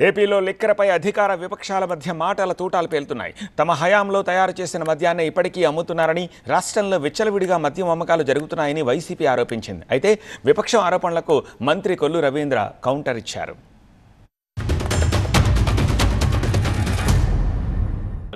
ఏపీలో లిక్కరపై అధికార విపక్షాల మధ్య మాటల తూటాలు పేలుతున్నాయి. తమ హయాంలో తయారు చేసిన మద్యాన్ని ఇప్పటికీ అమ్ముతున్నారని, రాష్ట్రంలో విచ్చలవిడిగా మద్యం అమ్మకాలు జరుగుతున్నాయని వైసీపీ ఆరోపించింది. అయితే విపక్షం ఆరోపణలకు మంత్రి కొల్లు రవీంద్ర కౌంటర్ ఇచ్చారు.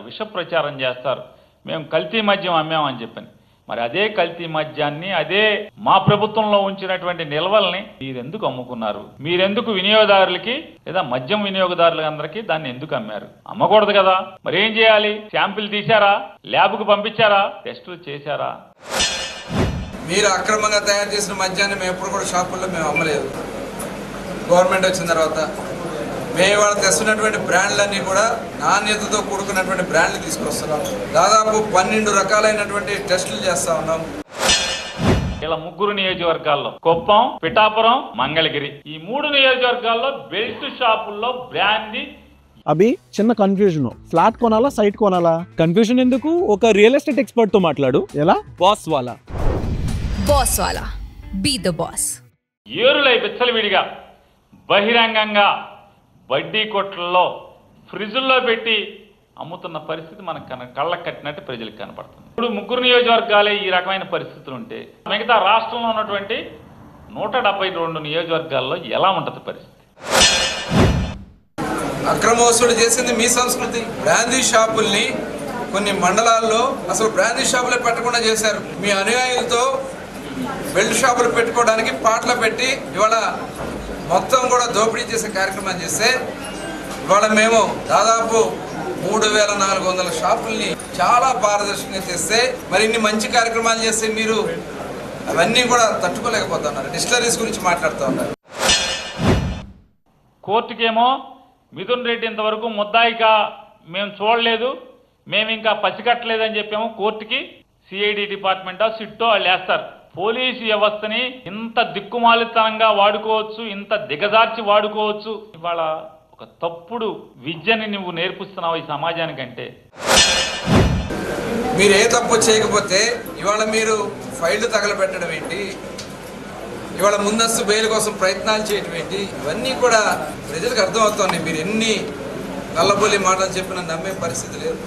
విష ప్రచారం చేస్తారు, మేము కల్తీ మద్యం అమ్మామని చెప్పని. మరి అదే కల్తీ మద్యాన్ని, అదే మా ప్రభుత్వంలో ఉంచినటువంటి నిల్వల్ని మీరెందుకు అమ్ముకున్నారు? మీరెందుకు వినియోగదారులకి లేదా మద్యం వినియోగదారులందరికీ దాన్ని ఎందుకు అమ్మారు? అమ్మకూడదు కదా. మరి ఏం చేయాలి? శాంపిల్ తీశారా? ల్యాబ్కు పంపించారా? టెస్టులు చేశారా? మీరు అక్రమంగా తయారు చేసిన మద్యాన్ని మేము ఎప్పుడు కూడా షాపుల్లో మేము అమ్మలేదు. గవర్నమెంట్ వచ్చిన తర్వాత మేము వాళ్ళు తెస్తున్నటువంటి బ్రాండ్లన్నీ కూడా నాణ్యతతో కూడుకున్నటువంటి బ్రాండ్లు తీసుకొస్తున్నాం. దాదాపు 12 రకాలైనటువంటి టెస్టులు చేస్తా ఉన్నాం. ఇలా 3 నియోజకవర్గాల్లో కుప్పం, పిఠాపురం, మంగళగిరి, ఈ 3 నియోజకవర్గాల్లో బెల్ట్ షాపుల్లో బ్రాండ్. అభి చిన్న కన్ఫ్యూజన్, ఫ్లాట్ కొనాలా సైట్ కొనాలా? కన్ఫ్యూజన్ ఎందుకు? ఒక రియల్ ఎస్టేట్ ఎక్స్పర్ట్ తో మాట్లాడు. ఎలా? బాస్ వాలా. బాస్ వాలా, బీ ద బాస్. ఏరులై విచ్చలవిడిగా బహిరంగంగా వడ్డీ కొట్లలో ఫ్రిడ్జ్ల్లో పెట్టి అమ్ముతున్న పరిస్థితి మనకు కళ్ళకు కట్టినట్టు ప్రజలకు కనపడుతుంది. ఇప్పుడు 3 నియోజకవర్గాలే ఈ రకమైన పరిస్థితులు ఉంటే మిగతా రాష్ట్రంలో ఉన్నటువంటి 172 నియోజకవర్గాల్లో ఎలా ఉంటుంది పరిస్థితి? అక్రమ వసూలు చేసింది మీ సంస్కృతి. బ్రాందీ షాపుల్ని కొన్ని మండలాల్లో అసలు బ్రాందీ షాపులే పెట్టకుండా చేశారు. మీ అనుయాయులతో బెల్ట్ షాపులు పెట్టుకోవడానికి పాటలు పెట్టి ఇవాళ మొత్తం కూడా దోపిడీ చేసే కార్యక్రమం చేస్తే ఇవాళ మేము దాదాపు 3400 షాపుల్ని చాలా పారదర్శకంగా చేస్తే, మరి ఇన్ని మంచి కార్యక్రమాలు చేస్తే మీరు అవన్నీ కూడా తట్టుకోలేకపోతున్నారు. డిస్టిలరీస్ గురించి మాట్లాడుతూ ఉన్నారు. కోర్టుకేమో మిథున్ రెడ్డి ఇంతవరకు ముద్దాయిగా మేము చూడలేదు, మేము ఇంకా పసిగట్టలేదని చెప్పాము కోర్టుకి. సిఐడి డిపార్ట్మెంటో సిట్టో వాళ్ళు వేస్తారు. పోలీసు వ్యవస్థని ఇంత దిక్కుమాలితనంగా వాడుకోవచ్చు, ఇంత దిగజార్చి వాడుకోవచ్చు. ఇవాళ ఒక తప్పుడు విద్యని నువ్వు నేర్పిస్తున్నావు ఈ సమాజానికంటే. మీరు ఏ తప్పు చేయకపోతే ఇవాళ మీరు ఫైళ్లు తగలబెట్టడం ఏంటి? ఇవాళ ముందస్తు బెయిల్ కోసం ప్రయత్నాలు చేయడం ఏంటి? ఇవన్నీ కూడా ప్రజలకు అర్థమవుతున్నాయి. మీరు ఎన్ని నల్లబొల్లి మాటలు చెప్పినా నమ్మే పరిస్థితి లేదు.